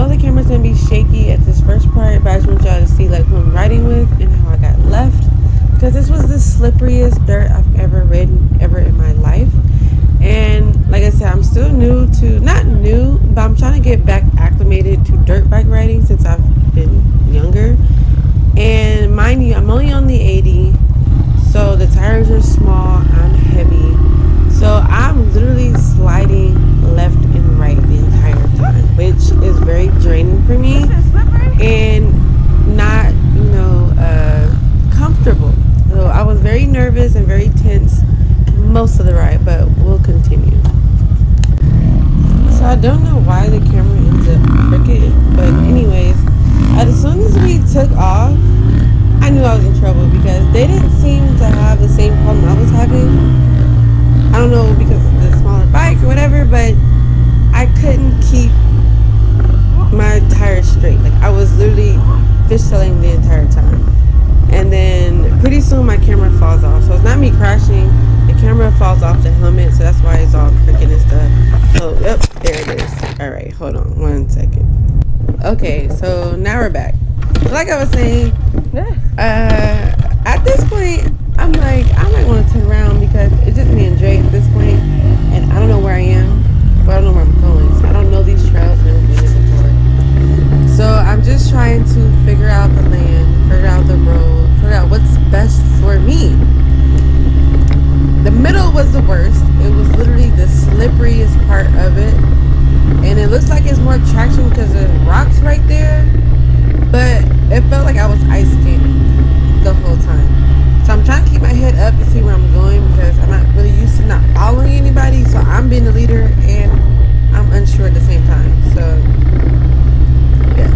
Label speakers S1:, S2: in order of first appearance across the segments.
S1: the camera's gonna be shaky at this first part, but I just want y'all to see like who I'm riding with and how I got left, because this was the slipperiest dirt I've ever ridden ever in my life. And like I said, I'm still not new, but I'm trying to get back acclimated to dirt bike riding since I've been younger. And mind you, I'm only on the 80, so the tires are small, I'm heavy, so I'm literally sliding left and right the entire time, which is very draining for me and not, comfortable. So I was very nervous and very tense most of the ride, but we'll continue. So I don't know why the camera ends up crooked, but anyways, as soon as we took off, I knew I was in trouble because they didn't seem to have the same problem I was having. I don't know, because of the smaller bike or whatever, but I couldn't keep my tires straight. Like, I was literally fishtailing the entire time. And then pretty soon my camera falls off. So it's not me crashing, the camera falls off the helmet, so that's why it's all crooked and stuff. So, yep, there it is. Alright, hold on 1 second. Okay, so now we're back. Like I was saying, at this point, I'm like, I might want to turn around because it's just me and Dre at this point, and I don't know where I am, but I don't know where I'm going. So I don't know these trails, never been here before. So I'm just trying to figure out the land, figure out the road, figure out what's best for me. The middle was the worst. It was literally the slipperiest part of it, and it looks like it's more traction because there's rocks right there, but it felt like I was ice skating the whole time. So I'm trying to keep my head up to see where I'm going because I'm not really used to not following anybody, so I'm being the leader and I'm unsure at the same time. So yeah,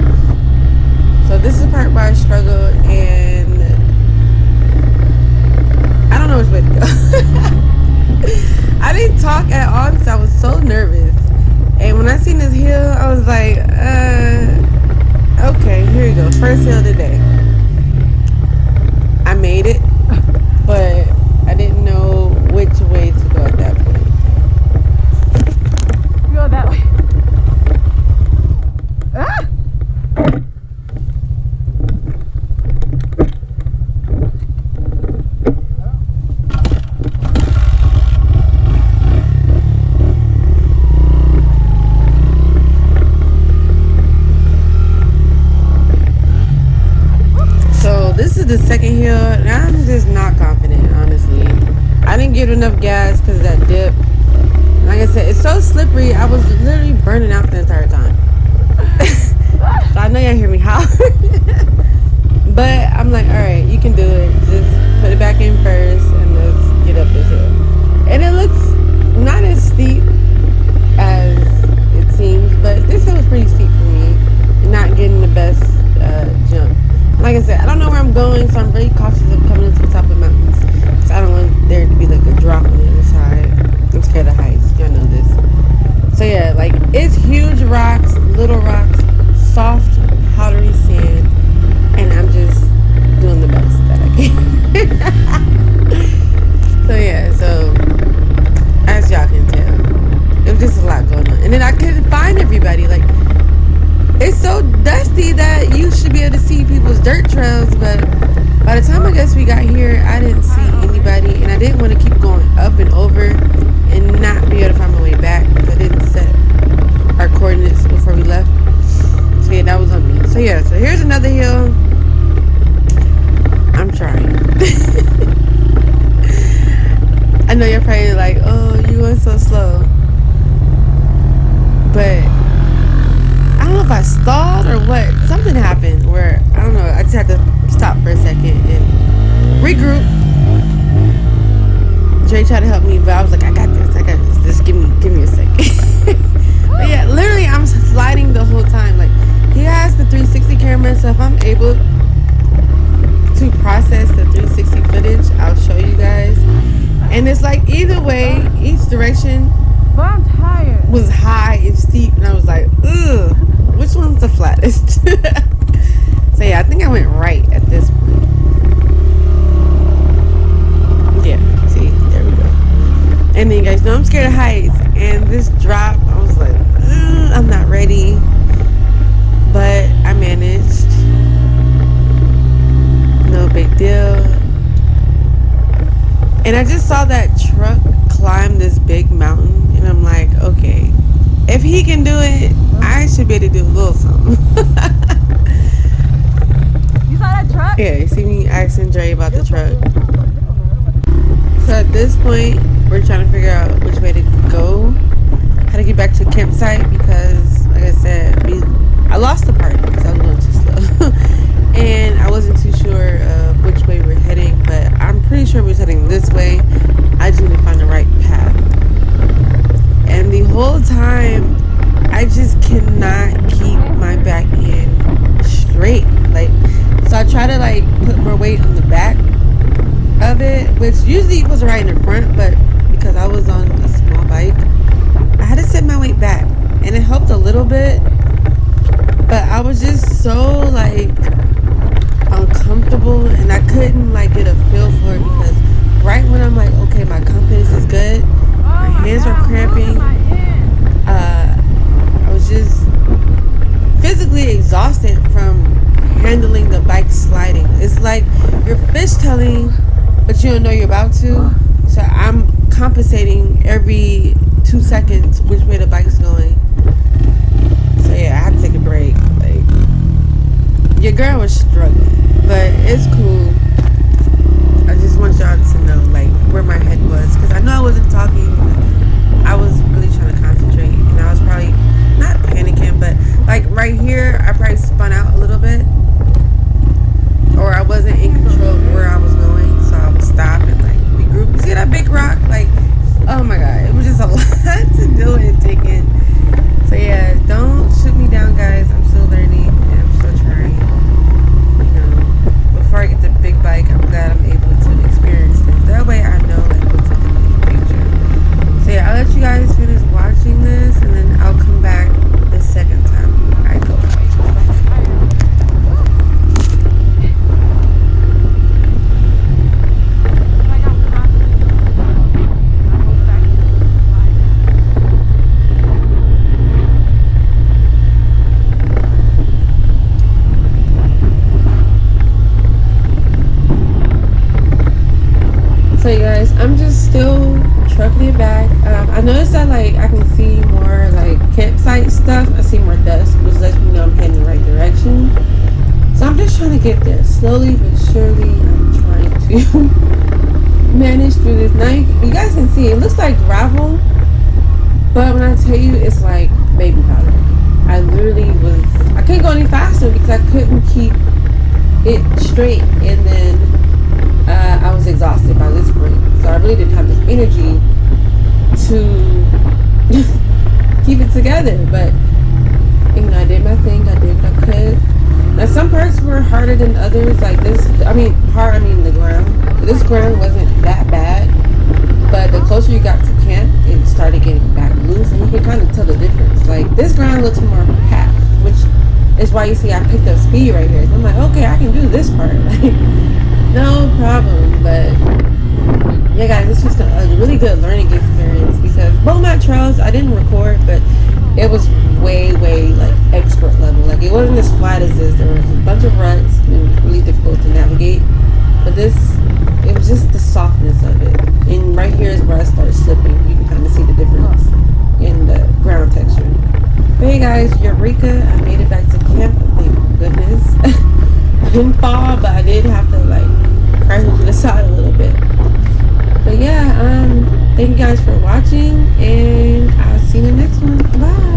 S1: so this is the part where I struggled and I don't know which way to go. I didn't talk at all because I was so nervous, and when I seen this hill I was like, okay, here we go, first hill of the day. I made it, but I didn't know which way to go at that point.
S2: You go that way. Ah!
S1: This is the second hill, and I'm just not confident, honestly. I didn't get enough gas because of that dip. Like I said, it's so slippery, I was literally burning out the entire time. So I know y'all hear me holler. But I'm like, alright, you can do it. Just put it back in first, and let's get up this hill. And it looks not as steep as it seems, but this hill was pretty steep for me. Not getting the best jump. Like I said, I don't know where I'm going, so I'm very cautious of coming into the top of the mountains. Because I don't want there to be like a drop on the other side. I'm scared of heights. Y'all know this. So yeah, like, it's huge rocks, little rocks, soft, powdery sand, and I'm just doing the best that I can. So yeah, so as y'all can tell, it was just a lot going on. And then I couldn't find everybody. Like, it's so dusty that you should be able to see people's dirt trails, but by the time I guess we got here, I didn't see anybody, and I didn't want to keep going up and over and not be able to find my way back because I didn't set our coordinates before we left. So yeah, that was on me. So yeah, so here's another hill. I'm trying. I know you're probably like, oh, you're going so slow, but I don't know if I stalled or what. Something happened where, I don't know, I just had to stop for a second and regroup. Dre tried to help me, but I was like, I got this. Just give me a second. But yeah, literally I'm sliding the whole time. Like, he has the 360 camera, so if I'm able to process the 360 footage, I'll show you guys. And it's like, either way, each direction
S2: But I'm tired.
S1: was high and steep, and I was like, ugh, which one's the flattest? So yeah, I think I went right at this point. Yeah, see, there we go. And then you guys know I'm scared of heights, and this drop, I was like, I'm not ready. I managed. No big deal. And I just saw that truck climb this big mountain, and I'm like, okay, if he can do it, I should be able to do a little something.
S2: You saw that truck?
S1: Yeah, you see me asking Dre about the truck. So at this point, we're trying to figure out which way to go, how to get back to the campsite, because, like I said, I lost the part because I was going too slow. And I wasn't too sure of which way we're heading, but I'm pretty sure we're heading this way. I just need to find the right path. And the whole time, I just cannot keep my back end straight. Like, so I try to like put more weight on the back of it, which usually was right in the front, but because I was on a small bike, I had to set my weight back, and it helped a little bit. But I was just so like uncomfortable, and I couldn't like get a feel for it, because right when I'm like, okay, my confidence is good, my hands are cramping. I was just physically exhausted from handling the bike sliding. It's like you're fishtailing, but you don't know you're about to. So I'm compensating every 2 seconds which way the bike's going. So yeah, I had to take a break. Like, your girl was struggling, but it's cool. I just want y'all to know like where my head was, because I know I wasn't talking. I was really trying to concentrate, and I was probably not panicking, but like right here, I probably spun out a little bit, or I wasn't in control of where I was going, so I would stop and like regroup. You see that big rock? Like, oh my god, it was just a lot to do and take in. So yeah, don't shoot me down, guys. I'm still learning and I'm still trying. You know, before I get the big bike, I'm glad I'm able to experience this. That way I know like what to do in the future. So yeah, I'll let you guys finish watching this, and then I'll come back the second time I go out. So you guys, I'm just still trucking it back. I noticed that like I can see more like campsite stuff. I see more dust, which lets me know I'm heading the right direction. So I'm just trying to get there slowly but surely. I'm trying to manage through this. Now you guys can see it looks like gravel, but when I tell you it's like baby powder. I literally I couldn't go any faster because I couldn't keep it straight, and then I was exhausted by this point, so I really didn't have the energy to keep it together. But you know, I did my thing. I did what I could. Now some parts were harder than others. Like this, the ground. This ground wasn't that bad, but the closer you got to camp, it started getting back loose, and you can kind of tell the difference. Like this ground looks more packed, which is why you see I picked up speed right here. So I'm like, okay, I can do this part. Like, no problem. But yeah, guys, this was a really good learning experience, because both my trails I didn't record, but it was way like expert level. Like it wasn't as flat as this. There was a bunch of ruts and it was really difficult to navigate. But it was just the softness of it. And right here is where I started slipping. You can kind of see the difference in the ground texture. But hey guys, Eureka, I made it back to camp. Thank goodness. I didn't fall, but I did have to like crash to the side a little bit. But yeah, thank you guys for watching, and I'll see you in the next one. Bye.